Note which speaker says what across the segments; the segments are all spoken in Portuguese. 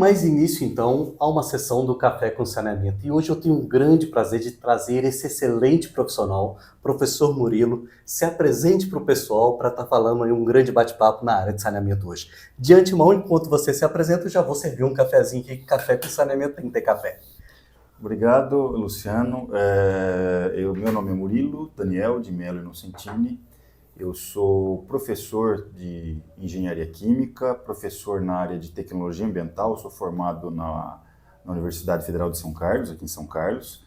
Speaker 1: mais início, então, a uma sessão do Café com Saneamento. E hoje eu tenho um grande prazer de trazer esse excelente profissional, professor Murilo, se apresente para o pessoal para estar falando aí um grande bate-papo na área de saneamento hoje. De antemão, enquanto você se apresenta, eu já vou servir um cafezinho aqui, que Café com Saneamento tem que ter café.
Speaker 2: Obrigado, Luciano. Meu nome é Murilo Daniel de Mello Inocentini. Eu sou professor de engenharia química, professor na área de tecnologia ambiental. Sou formado na Universidade Federal de São Carlos, aqui em São Carlos.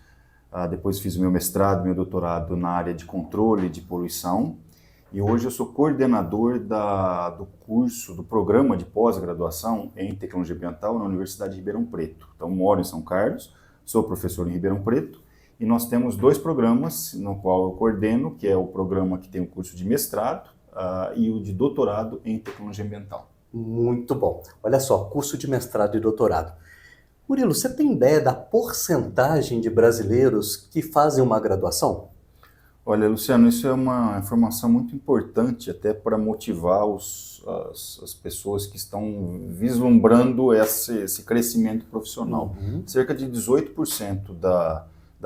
Speaker 2: Depois fiz o meu mestrado, meu doutorado na área de controle de poluição. E hoje eu sou coordenador do programa de pós-graduação em tecnologia ambiental na Universidade de Ribeirão Preto. Então, moro em São Carlos, sou professor em Ribeirão Preto. E nós temos dois programas no qual eu coordeno, que é o programa que tem o curso de mestrado e o de doutorado em tecnologia ambiental.
Speaker 1: Muito bom. Olha só, curso de mestrado e doutorado. Murilo, você tem ideia da porcentagem de brasileiros que fazem uma graduação?
Speaker 2: Olha, Luciano, isso é uma informação muito importante até para motivar as pessoas que estão vislumbrando esse crescimento profissional. Cerca de 18% da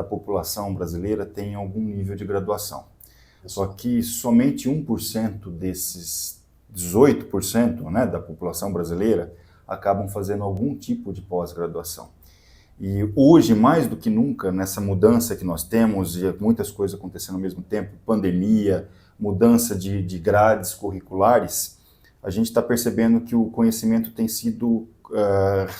Speaker 2: população brasileira tem algum nível de graduação. Só que somente 1% desses 18%, né, da população brasileira acabam fazendo algum tipo de pós-graduação. E hoje, mais do que nunca, nessa mudança que nós temos, e muitas coisas acontecendo ao mesmo tempo, pandemia, mudança de grades curriculares, a gente está percebendo que o conhecimento tem sido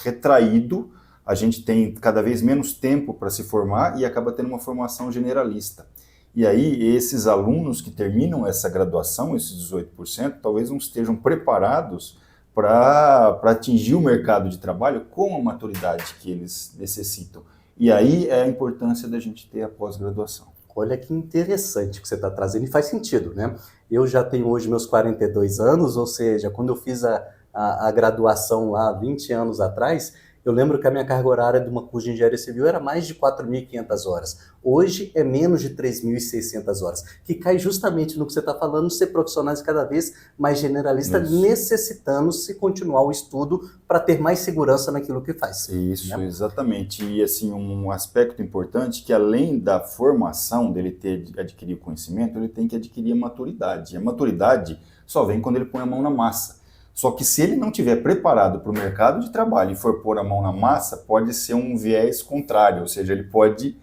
Speaker 2: retraído. A gente tem cada vez menos tempo para se formar e acaba tendo uma formação generalista. E aí, esses alunos que terminam essa graduação, esses 18%, talvez não estejam preparados para atingir o mercado de trabalho com a maturidade que eles necessitam. E aí é a importância da gente ter a pós-graduação.
Speaker 1: Olha que interessante que você está trazendo, e faz sentido, né? Eu já tenho hoje meus 42 anos, ou seja, quando eu fiz a graduação lá 20 anos atrás, eu lembro que a minha carga horária de uma curso de engenharia civil era mais de 4.500 horas. Hoje é menos de 3.600 horas, que cai justamente no que você está falando, ser profissionais cada vez mais generalistas, necessitando se continuar o estudo para ter mais segurança naquilo que faz.
Speaker 2: Isso, né? Exatamente. E assim, um aspecto importante que além da formação dele adquirir conhecimento, ele tem que adquirir a maturidade. E a maturidade só vem quando ele põe a mão na massa. Só que se ele não estiver preparado para o mercado de trabalho e for pôr a mão na massa, pode ser um viés contrário, ou seja, ele pode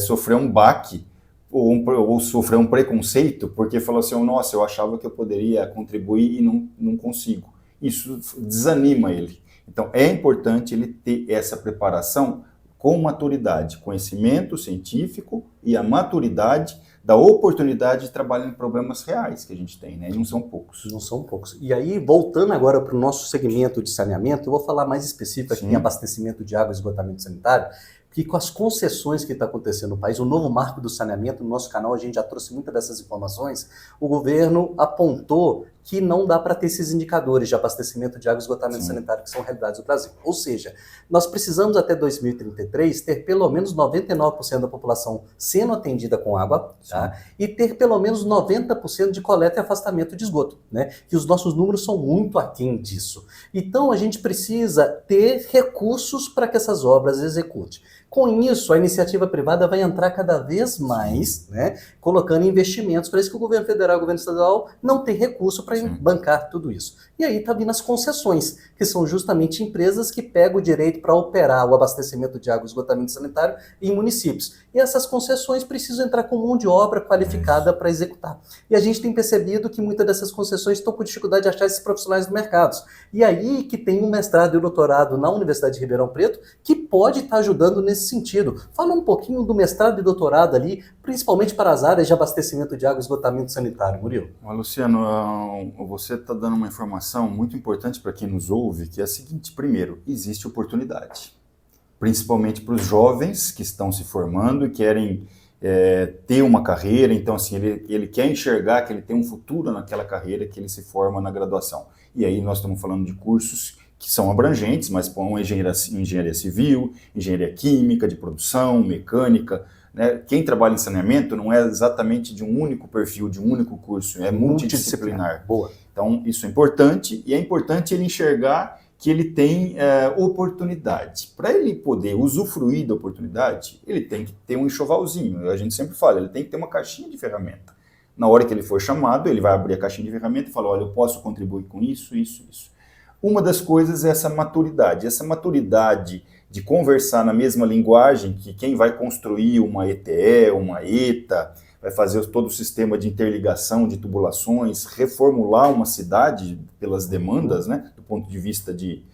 Speaker 2: sofrer um baque ou sofrer um preconceito, porque falou assim, nossa, eu achava que eu poderia contribuir e não consigo. Isso desanima ele. Então é importante ele ter essa preparação com maturidade, conhecimento científico e a maturidade da oportunidade de trabalhar em problemas reais que a gente tem, né? E não são poucos.
Speaker 1: Não são poucos. E aí, voltando agora para o nosso segmento de saneamento, eu vou falar mais específico aqui em abastecimento de água e esgotamento sanitário, que com as concessões que está acontecendo no país, o novo marco do saneamento, no nosso canal a gente já trouxe muitas dessas informações, o governo apontou que não dá para ter esses indicadores de abastecimento de água e esgotamento sanitário que são realidades do Brasil. Ou seja, nós precisamos até 2033 ter pelo menos 99% da população sendo atendida com água, tá? E ter pelo menos 90% de coleta e afastamento de esgoto, né? Que os nossos números são muito aquém disso. Então a gente precisa ter recursos para que essas obras executem. Com isso, a iniciativa privada vai entrar cada vez mais, né, colocando investimentos para isso que o governo federal e o governo estadual não tem recurso para bancar tudo isso. E aí está vindo as concessões, que são justamente empresas que pegam o direito para operar o abastecimento de água e esgotamento sanitário em municípios. E essas concessões precisam entrar com mão de obra qualificada para executar. E a gente tem percebido que muitas dessas concessões estão com dificuldade de achar esses profissionais no mercado. E aí que tem um mestrado e um doutorado na Universidade de Ribeirão Preto que pode estar ajudando nesse sentido. Fala um pouquinho do mestrado e doutorado ali, principalmente para as áreas de abastecimento de água e esgotamento sanitário, Murilo.
Speaker 2: Luciano, você está dando uma informação muito importante para quem nos ouve, que é a seguinte: primeiro, existe oportunidade, principalmente para os jovens que estão se formando e querem ter uma carreira. Então, assim, ele quer enxergar que ele tem um futuro naquela carreira que ele se forma na graduação. E aí nós estamos falando de cursos que são abrangentes, mas com engenharia civil, engenharia química, de produção, mecânica, né? Quem trabalha em saneamento não é exatamente de um único perfil, de um único curso, é multidisciplinar.
Speaker 1: Boa.
Speaker 2: Então, isso é importante, e é importante ele enxergar que ele tem oportunidade. Para ele poder usufruir da oportunidade, ele tem que ter um enxovalzinho. A gente sempre fala, ele tem que ter uma caixinha de ferramenta. Na hora que ele for chamado, ele vai abrir a caixinha de ferramenta e falar, olha, eu posso contribuir com isso, isso, isso. Uma das coisas é essa maturidade. Essa maturidade de conversar na mesma linguagem que quem vai construir uma ETE, uma ETA, vai fazer todo o sistema de interligação de tubulações, reformular uma cidade pelas demandas, né, do ponto de vista de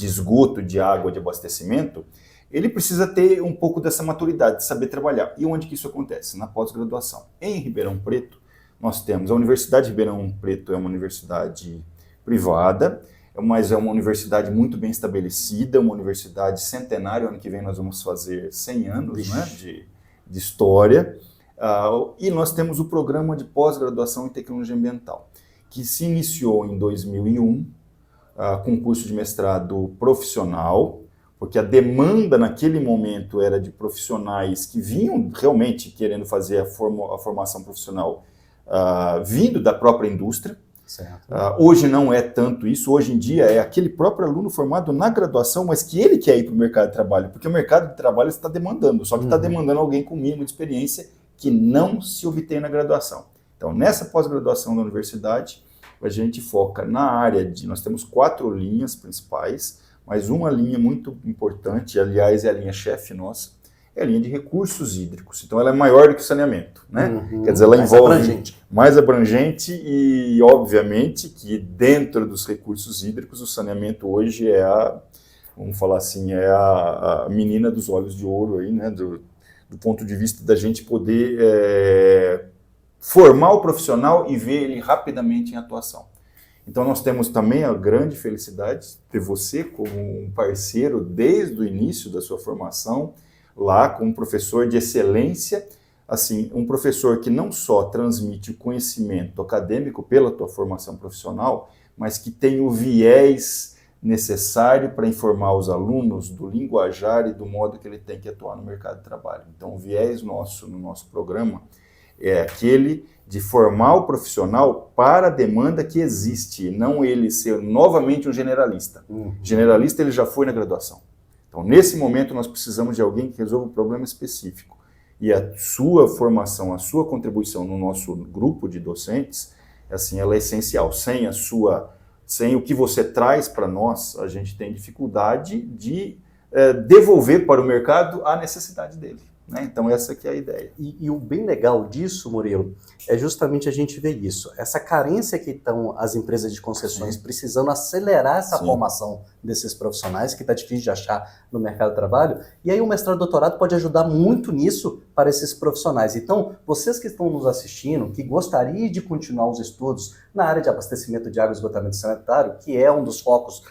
Speaker 2: esgoto, de água, de abastecimento, ele precisa ter um pouco dessa maturidade, de saber trabalhar. E onde que isso acontece? Na pós-graduação. Em Ribeirão Preto, nós temos a Universidade de Ribeirão Preto, é uma universidade privada, mas é uma universidade muito bem estabelecida, uma universidade centenária. Ano que vem nós vamos fazer 100 anos, né, de história. E nós temos o programa de pós-graduação em tecnologia ambiental, que se iniciou em 2001, com curso de mestrado profissional, porque a demanda naquele momento era de profissionais que vinham realmente querendo fazer a formação profissional vindo da própria indústria. Hoje não é tanto isso, hoje em dia é aquele próprio aluno formado na graduação, mas que ele quer ir para o mercado de trabalho, porque o mercado de trabalho está demandando, só que está demandando alguém com mínimo de experiência que não se obtém na graduação. Então, nessa pós-graduação da universidade, a gente foca na área nós temos 4 linhas principais, mas uma linha muito importante, aliás, é a linha chefe nossa, é a linha de recursos hídricos. Então, ela é maior do que o saneamento, né? Quer dizer, ela envolve mais abrangente e, obviamente, que dentro dos recursos hídricos, o saneamento hoje vamos falar assim, é a menina dos olhos de ouro aí, né? Do ponto de vista da gente poder formar o profissional e ver ele rapidamente em atuação. Então, nós temos também a grande felicidade de ter você como um parceiro desde o início da sua formação, lá com um professor de excelência, assim, um professor que não só transmite o conhecimento acadêmico pela tua formação profissional, mas que tem o viés necessário para informar os alunos do linguajar e do modo que ele tem que atuar no mercado de trabalho. Então, o viés nosso no nosso programa é aquele de formar o profissional para a demanda que existe, não ele ser novamente um generalista. Generalista ele já foi na graduação. Então, nesse momento, nós precisamos de alguém que resolva um problema específico. E a sua formação, a sua contribuição no nosso grupo de docentes, assim, ela é essencial. Sem o que você traz para nós, a gente tem dificuldade de devolver para o mercado a necessidade dele. Né? Então, essa que é a ideia.
Speaker 1: E o bem legal disso, Murilo, é justamente a gente ver isso. Essa carência que estão as empresas de concessões precisando acelerar essa formação desses profissionais, que está difícil de achar no mercado de trabalho. E aí o mestrado e doutorado pode ajudar muito nisso para esses profissionais. Então, vocês que estão nos assistindo, que gostariam de continuar os estudos na área de abastecimento de água e esgotamento sanitário, que é um dos focos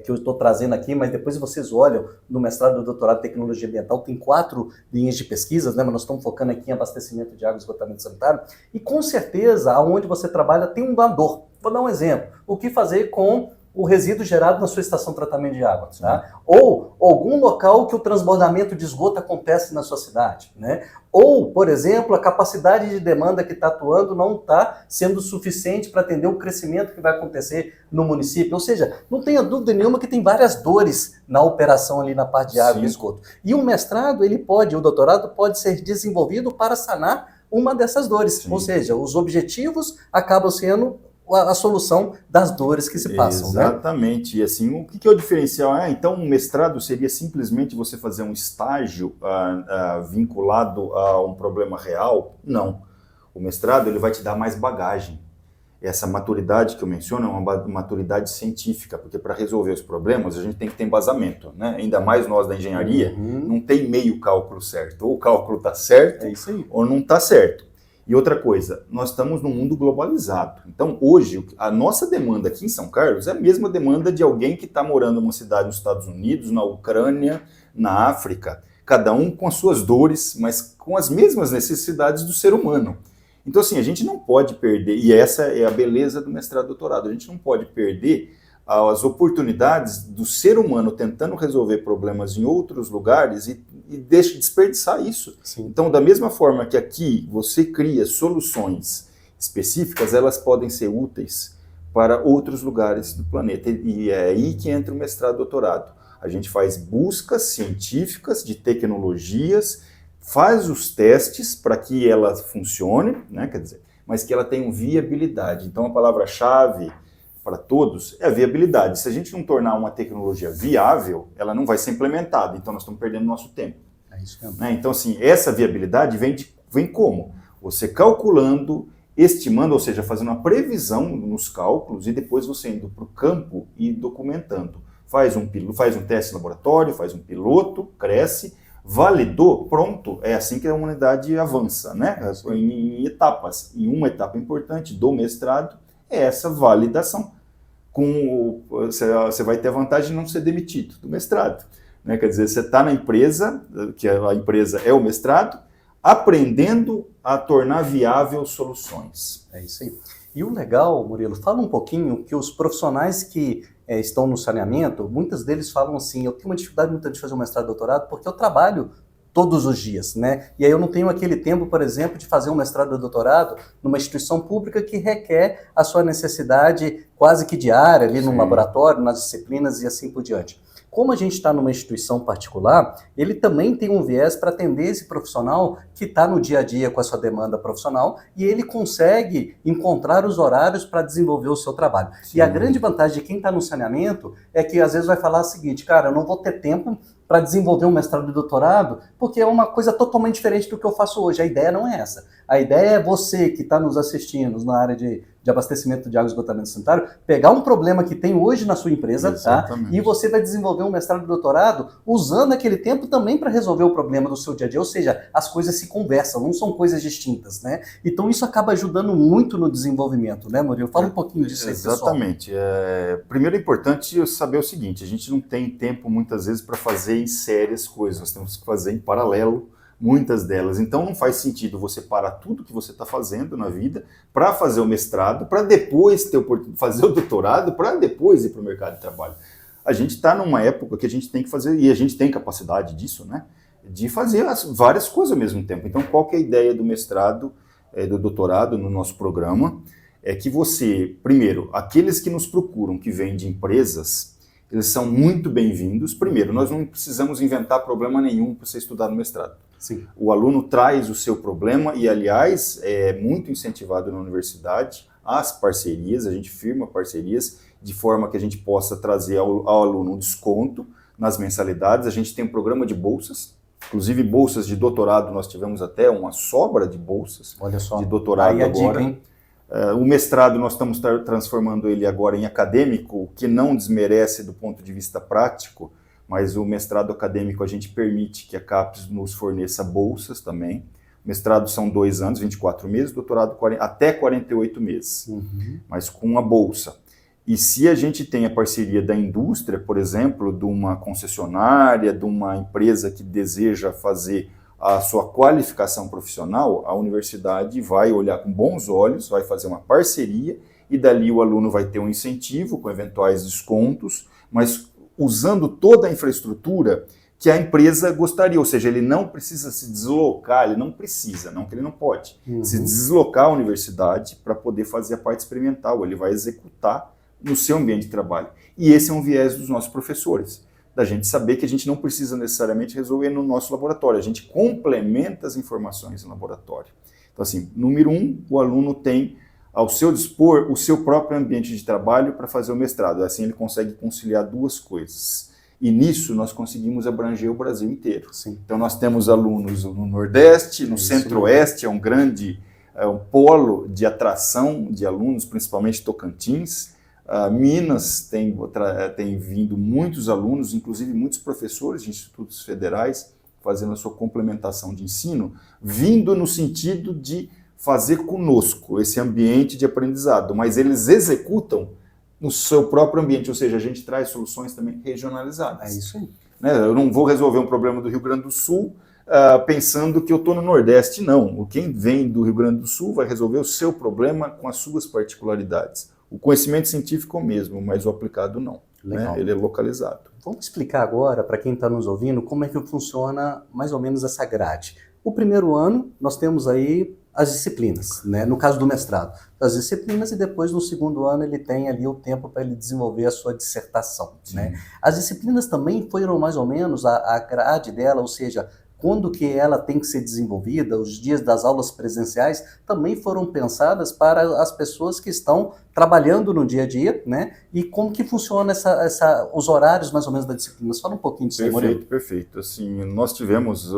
Speaker 1: que eu estou trazendo aqui, mas depois vocês olham no mestrado e doutorado em tecnologia ambiental, tem 4 linhas de pesquisas, né? Mas nós estamos focando aqui em abastecimento de água e esgotamento sanitário, e com certeza, aonde você trabalha tem um doador. Vou dar um exemplo, o que fazer com o resíduo gerado na sua estação de tratamento de água, tá? Ou algum local que o transbordamento de esgoto acontece na sua cidade, né? Ou, por exemplo, a capacidade de demanda que está atuando não está sendo suficiente para atender o crescimento que vai acontecer no município. Ou seja, não tenha dúvida nenhuma que tem várias dores na operação ali na parte de água e esgoto. E o mestrado, o doutorado pode ser desenvolvido para sanar uma dessas dores. Ou seja, os objetivos acabam sendo a solução das dores que se passam.
Speaker 2: Exatamente.
Speaker 1: Né?
Speaker 2: E assim, o que é o diferencial? Então, um mestrado seria simplesmente você fazer um estágio vinculado a um problema real? Não. O mestrado ele vai te dar mais bagagem. Essa maturidade que eu menciono é uma maturidade científica, porque para resolver os problemas a gente tem que ter embasamento. Né? Ainda mais nós da engenharia, não tem meio cálculo certo. Ou o cálculo está certo, ou não está certo. E outra coisa, nós estamos num mundo globalizado. Então, hoje, a nossa demanda aqui em São Carlos é a mesma demanda de alguém que está morando numa cidade nos Estados Unidos, na Ucrânia, na África. Cada um com as suas dores, mas com as mesmas necessidades do ser humano. Então, assim, a gente não pode perder, e essa é a beleza do mestrado e doutorado, a gente não pode perder as oportunidades do ser humano tentando resolver problemas em outros lugares e deixa de desperdiçar isso. Então, da mesma forma que aqui você cria soluções específicas, elas podem ser úteis para outros lugares do planeta. E é aí que entra o mestrado e doutorado. A gente faz buscas científicas de tecnologias, faz os testes para que ela funcione, né, quer dizer, mas que ela tenha viabilidade. Então a palavra-chave para todos é a viabilidade. Se a gente não tornar uma tecnologia viável, ela não vai ser implementada, então nós estamos perdendo nosso tempo.
Speaker 1: É isso mesmo.
Speaker 2: Né? Então, assim, essa viabilidade vem como? Você calculando, estimando, ou seja, fazendo uma previsão nos cálculos e depois você indo para o campo e documentando. Faz um teste em laboratório, faz um piloto, cresce, validou, pronto. É assim que a humanidade avança, né? Em etapas. E uma etapa importante do mestrado é essa validação. Você vai ter a vantagem de não ser demitido do mestrado. Né? Quer dizer, você está na empresa, que a empresa é o mestrado, aprendendo a tornar viável soluções.
Speaker 1: É isso aí. E o legal, Murilo, fala um pouquinho que os profissionais que estão no saneamento, muitos deles falam assim, eu tenho uma dificuldade muito grande de fazer um mestrado e doutorado porque eu trabalho todos os dias, né? E aí eu não tenho aquele tempo, por exemplo, de fazer um mestrado ou doutorado numa instituição pública que requer a sua necessidade quase que diária, ali no laboratório, nas disciplinas e assim por diante. Como a gente está numa instituição particular, ele também tem um viés para atender esse profissional que está no dia a dia com a sua demanda profissional e ele consegue encontrar os horários para desenvolver o seu trabalho. Sim. E a grande vantagem de quem está no saneamento é que às vezes vai falar o seguinte, cara, eu não vou ter tempo para desenvolver um mestrado e doutorado, porque é uma coisa totalmente diferente do que eu faço hoje. A ideia não é essa. A ideia é você que está nos assistindo na área de abastecimento de água e esgotamento sanitário, pegar um problema que tem hoje na sua empresa, tá? E você vai desenvolver um mestrado e doutorado usando aquele tempo também para resolver o problema do seu dia a dia, ou seja, as coisas se conversam, não são coisas distintas, né? Então isso acaba ajudando muito no desenvolvimento, né, Murilo? Fala um pouquinho disso aí, pessoal.
Speaker 2: Exatamente. Primeiro é importante saber o seguinte, a gente não tem tempo muitas vezes para fazer em série as coisas, nós temos que fazer em paralelo muitas delas. Então não faz sentido você parar tudo que você está fazendo na vida para fazer o mestrado, para depois fazer o doutorado, para depois ir para o mercado de trabalho. A gente está numa época que a gente tem que fazer, e a gente tem capacidade disso, né? De fazer várias coisas ao mesmo tempo. Então qual que é a ideia do mestrado, do doutorado no nosso programa? É que você, primeiro, aqueles que nos procuram, que vêm de empresas, eles são muito bem-vindos. Primeiro, nós não precisamos inventar problema nenhum para você estudar no mestrado.
Speaker 1: Sim.
Speaker 2: O aluno traz o seu problema e, aliás, é muito incentivado na universidade as parcerias, a gente firma parcerias de forma que a gente possa trazer ao aluno um desconto nas mensalidades. A gente tem um programa de bolsas, inclusive bolsas de doutorado, nós tivemos até uma sobra de bolsas.
Speaker 1: Olha só.
Speaker 2: De doutorado
Speaker 1: aí a
Speaker 2: agora.
Speaker 1: Dica, hein?
Speaker 2: O mestrado nós estamos transformando ele agora em acadêmico, o que não desmerece do ponto de vista prático, mas o mestrado acadêmico a gente permite que a CAPES nos forneça bolsas também. Mestrado são 2 anos, 24 meses, doutorado até 48 meses, mas com a bolsa. E se a gente tem a parceria da indústria, por exemplo, de uma concessionária, de uma empresa que deseja fazer a sua qualificação profissional, a universidade vai olhar com bons olhos, vai fazer uma parceria e dali o aluno vai ter um incentivo com eventuais descontos, mas usando toda a infraestrutura que a empresa gostaria, ou seja, ele não precisa se deslocar, ele não precisa, não que ele não pode, se deslocar à universidade para poder fazer a parte experimental, ele vai executar no seu ambiente de trabalho. E esse é um viés dos nossos professores, da gente saber que a gente não precisa necessariamente resolver no nosso laboratório, a gente complementa as informações no laboratório. Então, assim, número 1, o aluno tem ao seu dispor o seu próprio ambiente de trabalho para fazer o mestrado, assim ele consegue conciliar 2 coisas. E nisso nós conseguimos abranger o Brasil inteiro.
Speaker 1: Sim.
Speaker 2: Então nós temos alunos no Nordeste, no Centro-Oeste, é um grande polo de atração de alunos, principalmente Tocantins. Minas tem vindo muitos alunos, inclusive muitos professores de institutos federais, fazendo a sua complementação de ensino, vindo no sentido de fazer conosco esse ambiente de aprendizado, mas eles executam no seu próprio ambiente, ou seja, a gente traz soluções também regionalizadas.
Speaker 1: É isso aí.
Speaker 2: Né? Eu não vou resolver um problema do Rio Grande do Sul pensando que eu estou no Nordeste, não. Quem vem do Rio Grande do Sul vai resolver o seu problema com as suas particularidades. O conhecimento científico é o mesmo, mas o aplicado não. Né? Ele é localizado.
Speaker 1: Vamos explicar agora, para quem está nos ouvindo, como é que funciona mais ou menos essa grade. O primeiro ano, nós temos aí as disciplinas, né? No caso do mestrado, as disciplinas, e depois no segundo ano ele tem ali o tempo para ele desenvolver a sua dissertação, né? As disciplinas também foram mais ou menos a grade dela, ou seja, quando que ela tem que ser desenvolvida, os dias das aulas presenciais também foram pensadas para as pessoas que estão trabalhando no dia a dia, né? E como que funciona os horários mais ou menos da disciplina? Fala um pouquinho disso aí, Murilo.
Speaker 2: Perfeito. Assim, nós tivemos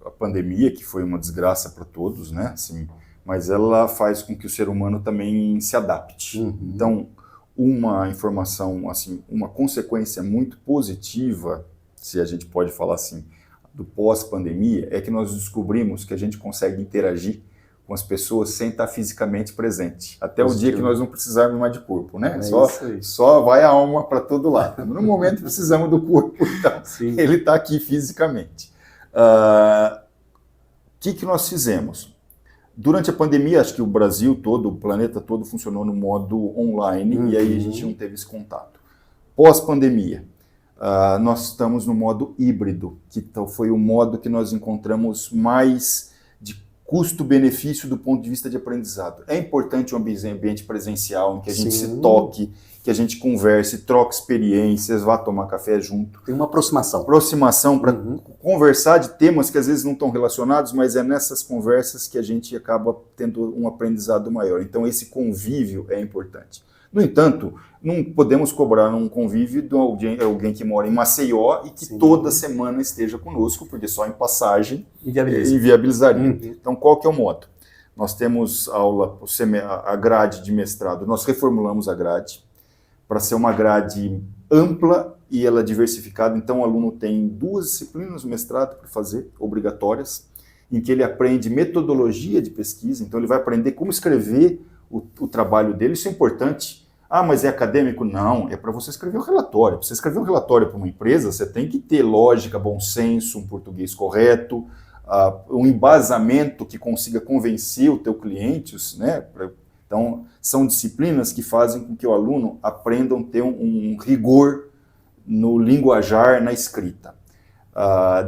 Speaker 2: a pandemia, que foi uma desgraça para todos, né? Assim, mas ela faz com que o ser humano também se adapte. Então, uma informação, assim, uma consequência muito positiva, se a gente pode falar assim, do pós-pandemia, é que nós descobrimos que a gente consegue interagir com as pessoas sem estar fisicamente presente. Até o dia que nós não precisarmos mais de corpo, né? Só vai a alma para todo lado. No momento precisamos do corpo, então ele está aqui fisicamente. O que nós fizemos? Durante a pandemia, acho que o Brasil todo, o planeta todo funcionou no modo online, e aí a gente não teve esse contato. Pós-pandemia, nós estamos no modo híbrido, que foi o modo que nós encontramos mais de custo-benefício do ponto de vista de aprendizado. É importante um ambiente presencial, em que a gente se toque, que a gente converse, troque experiências, vá tomar café junto.
Speaker 1: Tem uma aproximação.
Speaker 2: Aproximação para conversar de temas que às vezes não estão relacionados, mas é nessas conversas que a gente acaba tendo um aprendizado maior. Então esse convívio é importante. No entanto, não podemos cobrar um convívio de alguém que mora em Maceió e que toda semana esteja conosco, porque só em passagem inviabilizaria. Então, qual que é o modo? Nós temos a grade de mestrado, nós reformulamos a grade para ser uma grade ampla e ela diversificada. Então, o aluno tem 2 disciplinas no mestrado para fazer, obrigatórias, em que ele aprende metodologia de pesquisa, então ele vai aprender como escrever o trabalho dele. Isso é importante. Mas é acadêmico? Não, é para você escrever um relatório. Para você escrever um relatório para uma empresa, você tem que ter lógica, bom senso, um português correto, um embasamento que consiga convencer o teu cliente, né? Então, são disciplinas que fazem com que o aluno aprenda a ter um rigor no linguajar, na escrita.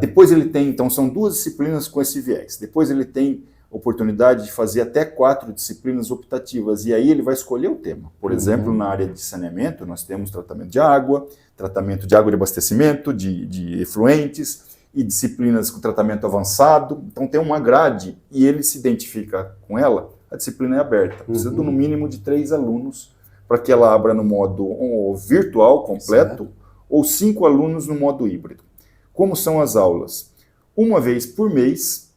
Speaker 2: Depois ele tem, então são 2 disciplinas com esse viés. Depois ele tem oportunidade de fazer até 4 disciplinas optativas, e aí ele vai escolher o tema. Por exemplo, na área de saneamento, nós temos tratamento de água de abastecimento, de efluentes, e disciplinas com tratamento avançado. Então tem uma grade, e ele se identifica com ela, a disciplina é aberta. Precisa no mínimo de 3 alunos, para que ela abra no modo virtual completo, ou 5 alunos no modo híbrido. Como são as aulas? Uma vez por mês,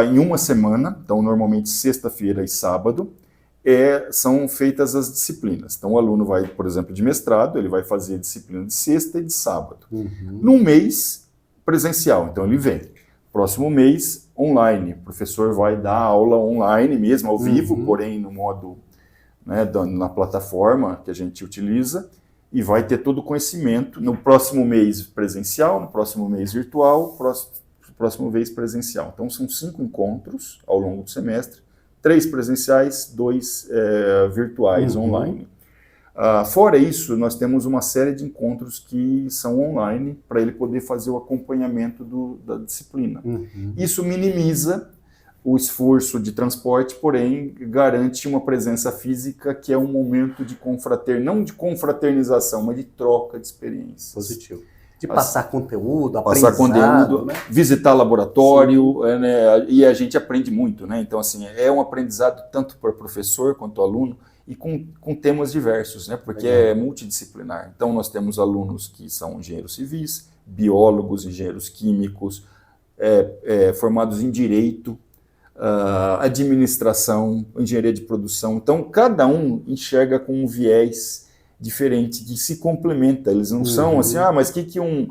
Speaker 2: em uma semana, então normalmente sexta-feira e sábado, são feitas as disciplinas. Então o aluno vai, por exemplo, de mestrado, ele vai fazer disciplina de sexta e de sábado. Num mês, presencial, então ele vem. Próximo mês, online. O professor vai dar aula online mesmo, ao vivo, porém no modo, né, na plataforma que a gente utiliza, e vai ter todo o conhecimento. No próximo mês presencial, no próximo mês virtual, próximo mês presencial. Então são 5 encontros ao longo do semestre, 3 presenciais, 2 virtuais, online. Fora isso, nós temos uma série de encontros que são online, para ele poder fazer o acompanhamento da disciplina. Isso minimiza o esforço de transporte, porém garante uma presença física, que é um momento de não de confraternização, mas de troca de experiências.
Speaker 1: Positivo. De passar conteúdo,
Speaker 2: passar conteúdo,
Speaker 1: né?
Speaker 2: Visitar laboratório, né? E a gente aprende muito, né? Então, assim, é um aprendizado tanto para professor quanto aluno, e com temas diversos, né? Porque é multidisciplinar. Então, nós temos alunos que são engenheiros civis, biólogos, engenheiros químicos, formados em direito, administração, engenharia de produção. Então, cada um enxerga com um viés diferente, que se complementa. Eles não são assim, mas o que um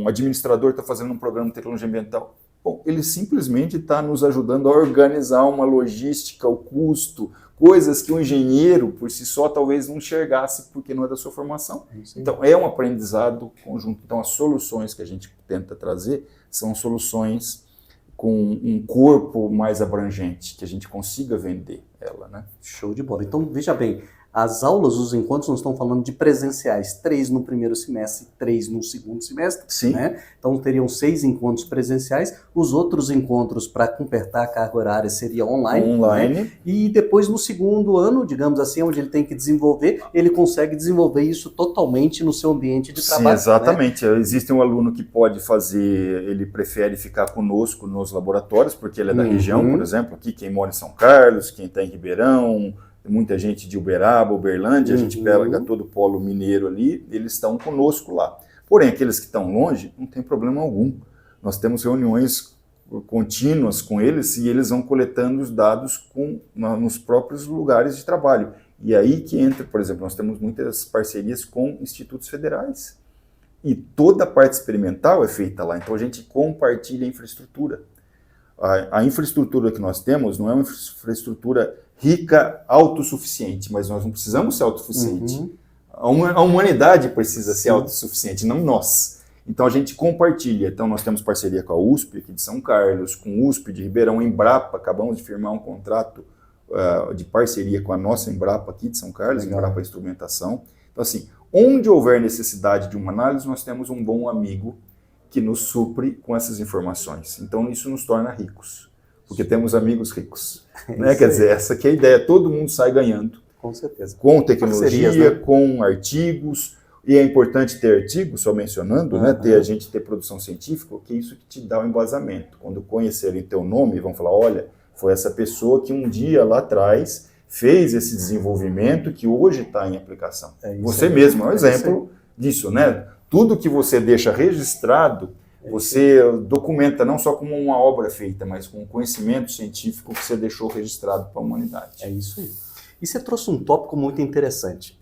Speaker 2: administrador está fazendo num programa de tecnologia ambiental? Bom, ele simplesmente está nos ajudando a organizar uma logística, o custo, coisas que um engenheiro, por si só, talvez não enxergasse, porque não é da sua formação. Então, é um aprendizado conjunto. Então, as soluções que a gente tenta trazer são soluções com um corpo mais abrangente, que a gente consiga vender ela, né?
Speaker 1: Show de bola. Então, veja bem, As aulas, os encontros, nós estamos falando de presenciais, 3 no primeiro semestre, 3 no segundo semestre.
Speaker 2: Sim.
Speaker 1: Né? Então teriam 6 encontros presenciais, os outros encontros para completar a carga horária seria online. Né? E depois no segundo ano, digamos assim, onde ele tem que desenvolver, ele consegue desenvolver isso totalmente no seu ambiente de trabalho.
Speaker 2: Sim, exatamente. Né? Existe um aluno que pode fazer, ele prefere ficar conosco nos laboratórios, porque ele é da região, por exemplo, aqui quem mora em São Carlos, quem está em Ribeirão, muita gente de Uberaba, Uberlândia, a gente pega todo o polo mineiro ali, eles estão conosco lá. Porém, aqueles que estão longe, não tem problema algum. Nós temos reuniões contínuas com eles e eles vão coletando os dados nos próprios lugares de trabalho. E aí que entra, por exemplo, nós temos muitas parcerias com institutos federais. E toda a parte experimental é feita lá, então a gente compartilha a infraestrutura. A infraestrutura que nós temos não é uma infraestrutura rica, autossuficiente, mas nós não precisamos ser autossuficientes. A humanidade precisa ser autossuficiente, não nós. Então a gente compartilha. Então nós temos parceria com a USP aqui de São Carlos, com a USP de Ribeirão, Embrapa, acabamos de firmar um contrato de parceria com a nossa Embrapa aqui de São Carlos, Embrapa Instrumentação. Então assim, onde houver necessidade de uma análise, nós temos um bom amigo que nos supre com essas informações. Então isso nos torna ricos, porque temos amigos ricos. Né? Quer dizer, essa que é a ideia, todo mundo sai ganhando.
Speaker 1: Com certeza.
Speaker 2: Com tecnologia, né? Com artigos, e é importante ter artigos, só mencionando, né? A gente ter produção científica, porque é isso que te dá o embasamento. Quando conhecerem teu nome, vão falar, olha, foi essa pessoa que um dia lá atrás fez esse desenvolvimento que hoje está em aplicação. Você mesmo é um exemplo disso, né? Tudo que você deixa registrado, você documenta não só como uma obra feita, mas com um conhecimento científico que você deixou registrado para a humanidade.
Speaker 1: É isso aí. E você trouxe um tópico muito interessante.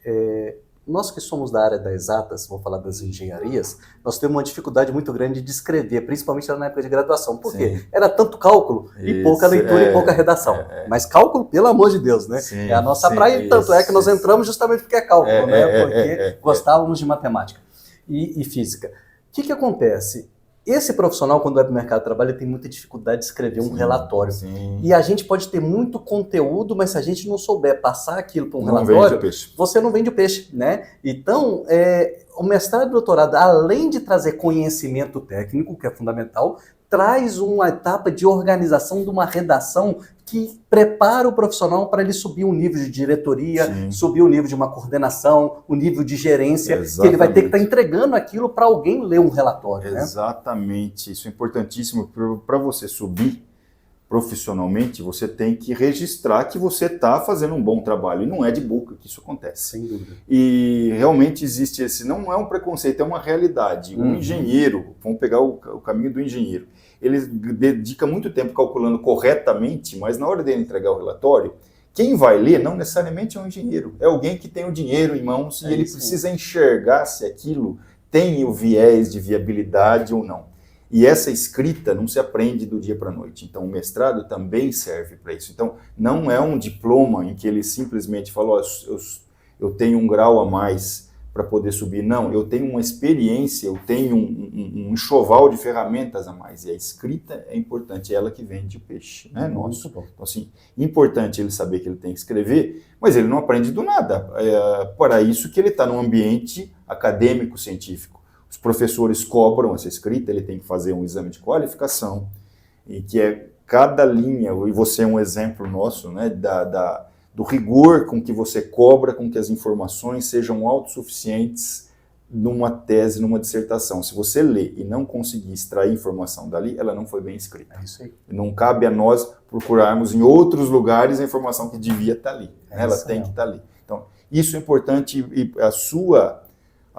Speaker 1: Nós que somos da área das exatas, vou falar das engenharias, nós temos uma dificuldade muito grande de escrever, principalmente na época de graduação. Por quê? Era tanto cálculo e pouca leitura e pouca redação. Mas cálculo, pelo amor de Deus, né? É a nossa praia, e tanto é que nós entramos justamente porque é cálculo, né? Porque gostávamos de matemática e física. O que acontece? Esse profissional, quando vai para o mercado de trabalho, ele tem muita dificuldade de escrever um relatório. E a gente pode ter muito conteúdo, mas se a gente não souber passar aquilo para um relatório, você não vende o peixe, né? Então, o mestrado e doutorado, além de trazer conhecimento técnico, que é fundamental, traz uma etapa de organização de uma redação que prepara o profissional para ele subir um nível de diretoria, subir o nível de uma coordenação, o nível de gerência, que ele vai ter que estar entregando aquilo para alguém ler um relatório.
Speaker 2: Exatamente, né? Isso é importantíssimo. Para você subir profissionalmente, você tem que registrar que você está fazendo um bom trabalho, e não é de boca que isso acontece.
Speaker 1: Sem dúvida.
Speaker 2: E realmente existe esse, não é um preconceito, é uma realidade. Um engenheiro, vamos pegar o caminho do engenheiro, ele dedica muito tempo calculando corretamente, mas na hora dele entregar o relatório, quem vai ler não necessariamente é um engenheiro, é alguém que tem o dinheiro em mãos e ele precisa enxergar se aquilo tem o viés de viabilidade ou não. E essa escrita não se aprende do dia para a noite. Então, o mestrado também serve para isso. Então, não é um diploma em que ele simplesmente falou, eu tenho um grau a mais para poder subir. Não, eu tenho uma experiência, eu tenho um enxoval de ferramentas a mais. E a escrita é importante, é ela que vende o peixe, né? Nosso. Então, assim, importante ele saber que ele tem que escrever, mas ele não aprende do nada. É para isso que ele está num ambiente acadêmico, científico. Os professores cobram essa escrita, ele tem que fazer um exame de qualificação, e que é cada linha, e você é um exemplo nosso, né, do rigor com que você cobra, com que as informações sejam autossuficientes numa tese, numa dissertação. Se você lê e não conseguir extrair informação dali, ela não foi bem escrita.
Speaker 1: É isso aí.
Speaker 2: Não cabe a nós procurarmos em outros lugares a informação que devia estar ali. Ela tem que estar ali. Então, isso é importante, e a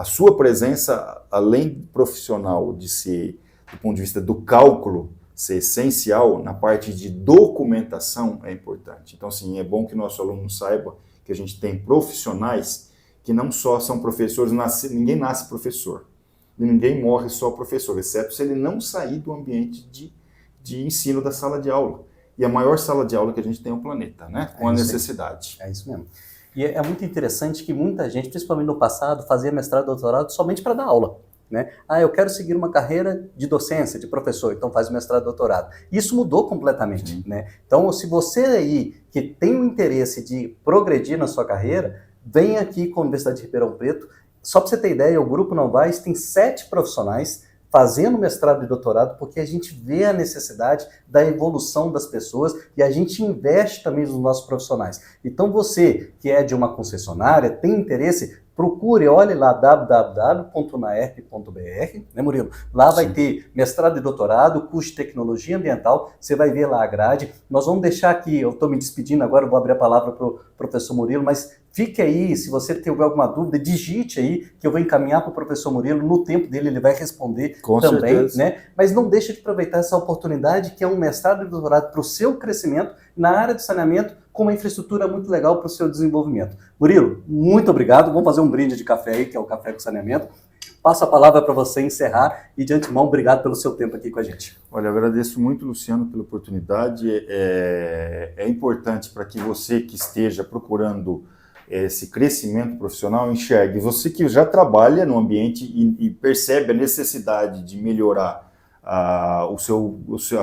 Speaker 2: sua presença, além profissional de ser, do ponto de vista do cálculo, ser essencial na parte de documentação é importante. Então, assim, é bom que nosso aluno saiba que a gente tem profissionais que não só são professores, ninguém nasce professor, e ninguém morre só professor, exceto se ele não sair do ambiente de ensino da sala de aula. E a maior sala de aula que a gente tem é o planeta, né? Com a necessidade.
Speaker 1: É isso mesmo. E é muito interessante que muita gente, principalmente no passado, fazia mestrado e doutorado somente para dar aula. Né? Eu quero seguir uma carreira de docência, de professor, então faz mestrado e doutorado. Isso mudou completamente. Né? Então, se você aí que tem o interesse de progredir na sua carreira, vem aqui com a Universidade de Ribeirão Preto. Só para você ter ideia, o Grupo Novais tem 7 profissionais fazendo mestrado e doutorado, porque a gente vê a necessidade da evolução das pessoas e a gente investe também nos nossos profissionais. Então você que é de uma concessionária, tem interesse, procure, olhe lá www.unaerp.br, né, Murilo? Lá vai ter mestrado e doutorado, curso de tecnologia ambiental, você vai ver lá a grade. Nós vamos deixar aqui, eu estou me despedindo agora, eu vou abrir a palavra para o professor Murilo, mas fique aí, se você tiver alguma dúvida, digite aí, que eu vou encaminhar para o professor Murilo, no tempo dele ele vai responder
Speaker 2: com
Speaker 1: também,
Speaker 2: certeza.
Speaker 1: né? Mas não deixe de aproveitar essa oportunidade, que é um mestrado e doutorado para o seu crescimento na área de saneamento, com uma infraestrutura muito legal para o seu desenvolvimento. Murilo, muito obrigado. Vamos fazer um brinde de café aí, que é o Café com Saneamento. Passo a palavra para você encerrar e, de antemão, obrigado pelo seu tempo aqui com a gente.
Speaker 2: Olha, eu agradeço muito, Luciano, pela oportunidade. É importante para que você que esteja procurando esse crescimento profissional enxergue. Você que já trabalha no ambiente e percebe a necessidade de melhorar as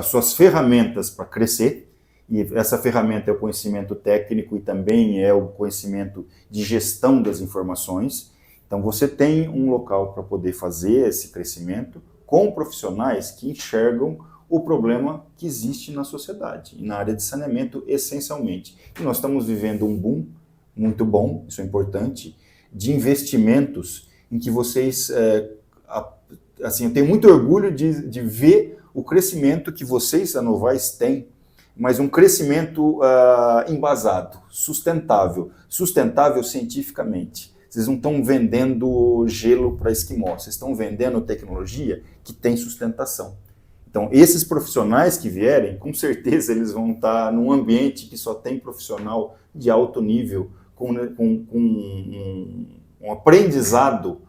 Speaker 2: suas ferramentas para crescer, e essa ferramenta é o conhecimento técnico e também é o conhecimento de gestão das informações. Então você tem um local para poder fazer esse crescimento com profissionais que enxergam o problema que existe na sociedade e na área de saneamento essencialmente. E nós estamos vivendo um boom muito bom, isso é importante, de investimentos em que vocês, assim, eu tenho muito orgulho de ver o crescimento que vocês, a Novais, têm, mas um crescimento embasado, sustentável cientificamente. Vocês não estão vendendo gelo para esquimó, vocês estão vendendo tecnologia que tem sustentação. Então, esses profissionais que vierem, com certeza eles vão estar num ambiente que só tem profissional de alto nível, com um aprendizado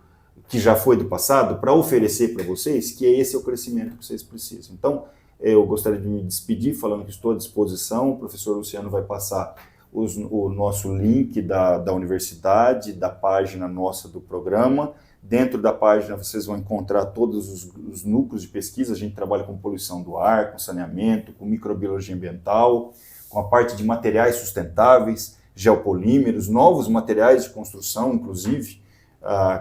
Speaker 2: que já foi do passado, para oferecer para vocês, que esse é o crescimento que vocês precisam. Então, eu gostaria de me despedir falando que estou à disposição. O professor Luciano vai passar o nosso link da universidade, da página nossa do programa. Dentro da página vocês vão encontrar todos os núcleos de pesquisa. A gente trabalha com poluição do ar, com saneamento, com microbiologia ambiental, com a parte de materiais sustentáveis, geopolímeros, novos materiais de construção, inclusive,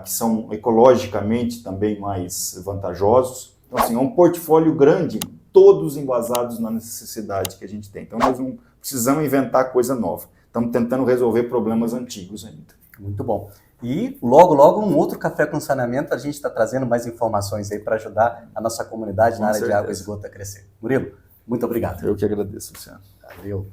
Speaker 2: que são ecologicamente também mais vantajosos. Então, assim, é um portfólio grande, todos embasados na necessidade que a gente tem. Então, nós não precisamos inventar coisa nova. Estamos tentando resolver problemas antigos ainda.
Speaker 1: Muito bom. E logo, logo, um outro Café com Saneamento, a gente está trazendo mais informações aí para ajudar a nossa comunidade na área de água e esgoto a crescer. Murilo, muito obrigado.
Speaker 2: Eu que agradeço, Luciano.
Speaker 1: Valeu.